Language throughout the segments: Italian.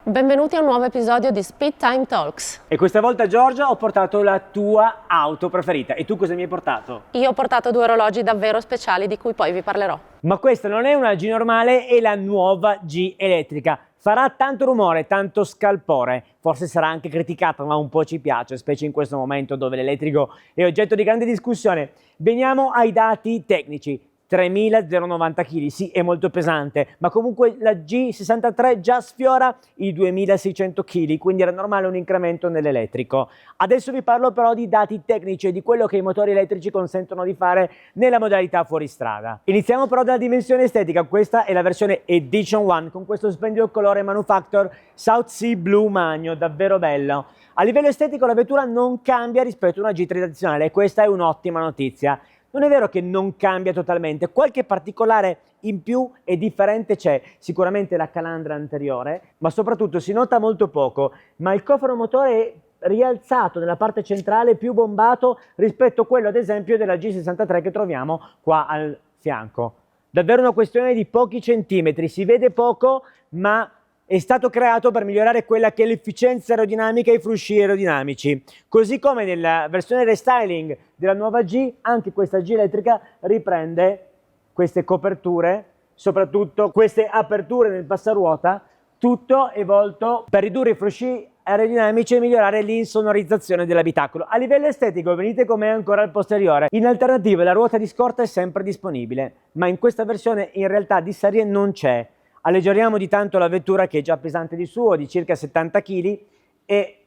Benvenuti a un nuovo episodio di Speed Time Talks. E questa volta, Giorgia, ho portato la tua auto preferita. E tu cosa mi hai portato? Io ho portato due orologi davvero speciali di cui poi vi parlerò. Ma questa non è una G normale, è la nuova G elettrica. Farà tanto rumore, tanto scalpore, forse sarà anche criticata, ma un po' ci piace, specie in questo momento dove l'elettrico è oggetto di grande discussione. Veniamo ai dati tecnici. 3.090 kg, sì, è molto pesante, ma comunque la G63 già sfiora i 2.600 kg, quindi era normale un incremento nell'elettrico. Adesso vi parlo però di dati tecnici e di quello che i motori elettrici consentono di fare nella modalità fuoristrada. Iniziamo però dalla dimensione estetica. Questa è la versione Edition One con questo splendido colore Manufacture South Sea Blue Magno, davvero bello. A livello estetico la vettura non cambia rispetto a una G tradizionale e questa è un'ottima notizia. Non è vero che non cambia totalmente, qualche particolare in più e differente c'è, sicuramente la calandra anteriore, ma soprattutto si nota molto poco, ma il cofano motore è rialzato nella parte centrale, più bombato rispetto a quello ad esempio della G63 che troviamo qua al fianco. Davvero una questione di pochi centimetri, si vede poco, ma è stato creato per migliorare quella che è l'efficienza aerodinamica e i flussi aerodinamici. Così come nella versione restyling della nuova G, anche questa G elettrica riprende queste coperture, soprattutto queste aperture nel passaruota, tutto è volto per ridurre i flussi aerodinamici e migliorare l'insonorizzazione dell'abitacolo. A livello estetico venite come ancora al posteriore. In alternativa la ruota di scorta è sempre disponibile, ma in questa versione in realtà di serie non c'è. Alleggeriamo di tanto la vettura che è già pesante di suo, di circa 70 kg, e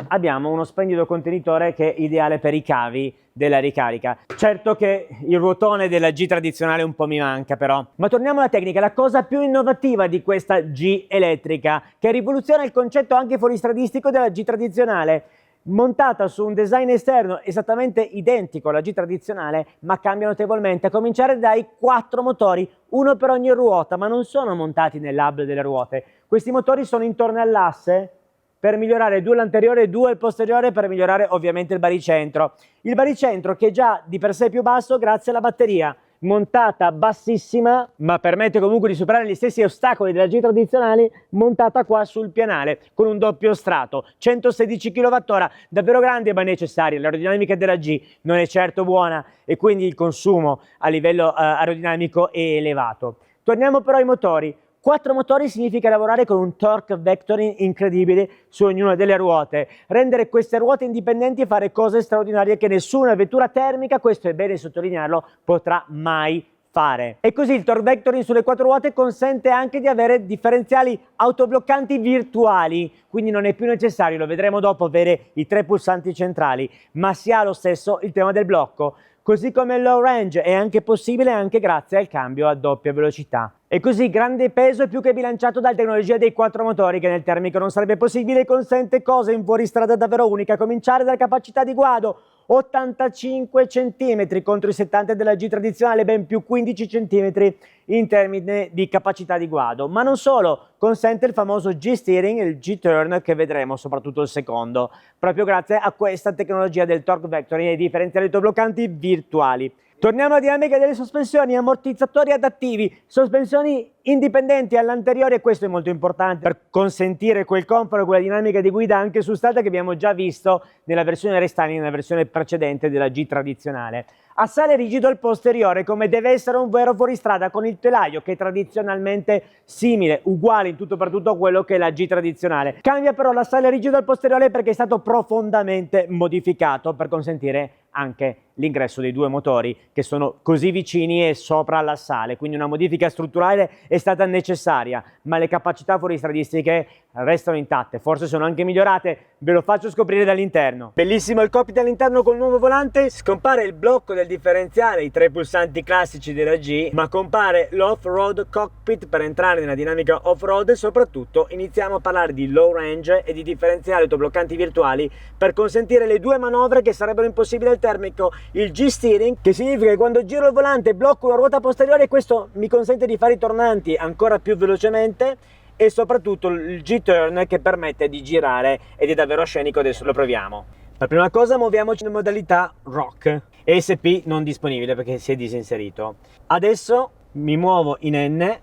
abbiamo uno splendido contenitore che è ideale per i cavi della ricarica. Certo che il ruotone della G tradizionale un po' mi manca però. Ma torniamo alla tecnica, la cosa più innovativa di questa G elettrica, che rivoluziona il concetto anche fuoristradistico della G tradizionale. Montata su un design esterno esattamente identico alla G tradizionale, ma cambia notevolmente, a cominciare dai 4 motori, uno per ogni ruota, ma non sono montati nell'hub delle ruote. Questi motori sono intorno all'asse per migliorare 2 all'anteriore e 2 al posteriore, per migliorare ovviamente il baricentro. Il baricentro che è già di per sé più basso grazie alla batteria, montata bassissima, ma permette comunque di superare gli stessi ostacoli della G tradizionali, montata qua sul pianale con un doppio strato, 116 kWh, davvero grande ma necessaria. L'aerodinamica della G non è certo buona e quindi il consumo a livello aerodinamico è elevato. Torniamo però ai motori. 4 motori significa lavorare con un torque vectoring incredibile su ognuna delle ruote, rendere queste ruote indipendenti e fare cose straordinarie che nessuna vettura termica, questo è bene sottolinearlo, potrà mai fare. E così il torque vectoring sulle 4 ruote consente anche di avere differenziali autobloccanti virtuali, quindi non è più necessario, lo vedremo dopo, avere i 3 pulsanti centrali, ma si ha lo stesso il tema del blocco. Così come il low range è anche possibile anche grazie al cambio a doppia velocità. E così grande peso è più che bilanciato dalla tecnologia dei 4 motori che nel termico non sarebbe possibile e consente cose in fuoristrada davvero uniche, a cominciare dalla capacità di guado, 85 cm contro i 70 della G tradizionale, ben più 15 cm in termini di capacità di guado. Ma non solo, consente il famoso G-steering e il G-turn che vedremo, soprattutto il secondo, proprio grazie a questa tecnologia del torque vectoring e ai differenziali autobloccanti virtuali. Torniamo alla dinamica delle sospensioni, ammortizzatori adattivi, sospensioni indipendenti all'anteriore, e questo è molto importante per consentire quel comfort, quella dinamica di guida anche su strada che abbiamo già visto nella versione restyling, nella versione precedente della G tradizionale. Assale rigido al posteriore come deve essere un vero fuoristrada, con il telaio che è tradizionalmente simile, uguale in tutto per tutto a quello che è la G tradizionale. Cambia però l'assale rigido al posteriore perché è stato profondamente modificato per consentire anche l'ingresso dei 2 motori che sono così vicini e sopra l'assale, quindi una modifica strutturale è stata necessaria, ma le capacità fuoristradistiche restano intatte, forse sono anche migliorate, ve lo faccio scoprire dall'interno. Bellissimo il cockpit all'interno col nuovo volante, scompare il blocco del differenziale, i 3 pulsanti classici della G, ma compare l'off-road cockpit per entrare nella dinamica off-road e soprattutto iniziamo a parlare di low range e di differenziali autobloccanti virtuali per consentire le 2 manovre che sarebbero impossibili al termico, il G-steering, che significa che quando giro il volante blocco una ruota posteriore, questo mi consente di fare i tornanti ancora più velocemente, e soprattutto il G-turn che permette di girare ed è davvero scenico. Adesso lo proviamo. Per prima cosa muoviamoci in modalità rock, ESP non disponibile perché si è disinserito. Adesso mi muovo in N,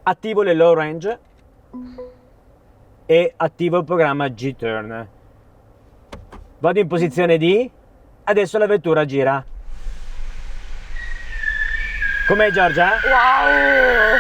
attivo le low range e attivo il programma G-Turn. Vado in posizione D, adesso la vettura gira. Com'è, Giorgia? Wow!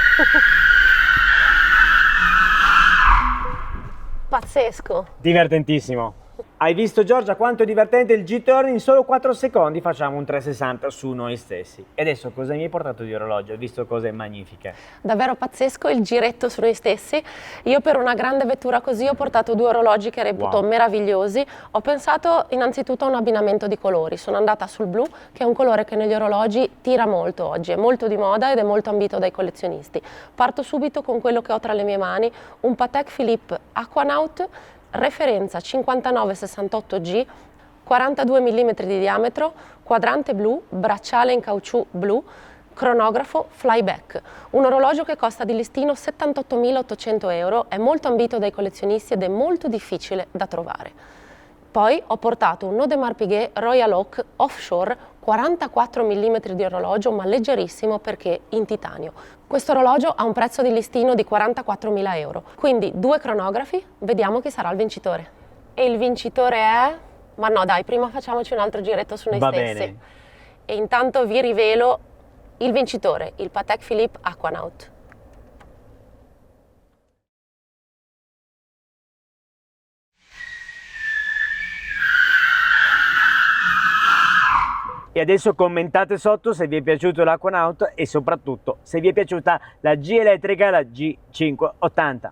Pazzesco! Divertentissimo. Hai visto, Giorgia, quanto è divertente il G-Turn? In solo 4 secondi facciamo un 360 su noi stessi. E adesso cosa mi hai portato di orologio? Ho visto cose magnifiche. Davvero pazzesco il giretto su noi stessi. Io per una grande vettura così ho portato 2 orologi che reputo meravigliosi. Ho pensato innanzitutto a un abbinamento di colori. Sono andata sul blu, che è un colore che negli orologi tira molto oggi, è molto di moda ed è molto ambito dai collezionisti. Parto subito con quello che ho tra le mie mani, un Patek Philippe Aquanaut, referenza 5968G, 42 mm di diametro, quadrante blu, bracciale in caucciù blu, cronografo flyback, un orologio che costa di listino 78.800 euro, è molto ambito dai collezionisti ed è molto difficile da trovare. Poi ho portato un Audemars Piguet Royal Oak Offshore 44 mm di orologio, ma leggerissimo perché in titanio. Questo orologio ha un prezzo di listino di 44.000 euro, quindi 2 cronografi, vediamo chi sarà il vincitore. E il vincitore è... Ma no dai, prima facciamoci un altro giretto su noi stessi. Bene. E intanto vi rivelo il vincitore, il Patek Philippe Aquanaut. E adesso commentate sotto se vi è piaciuto l'Aquanaut e soprattutto se vi è piaciuta la G elettrica, la G580.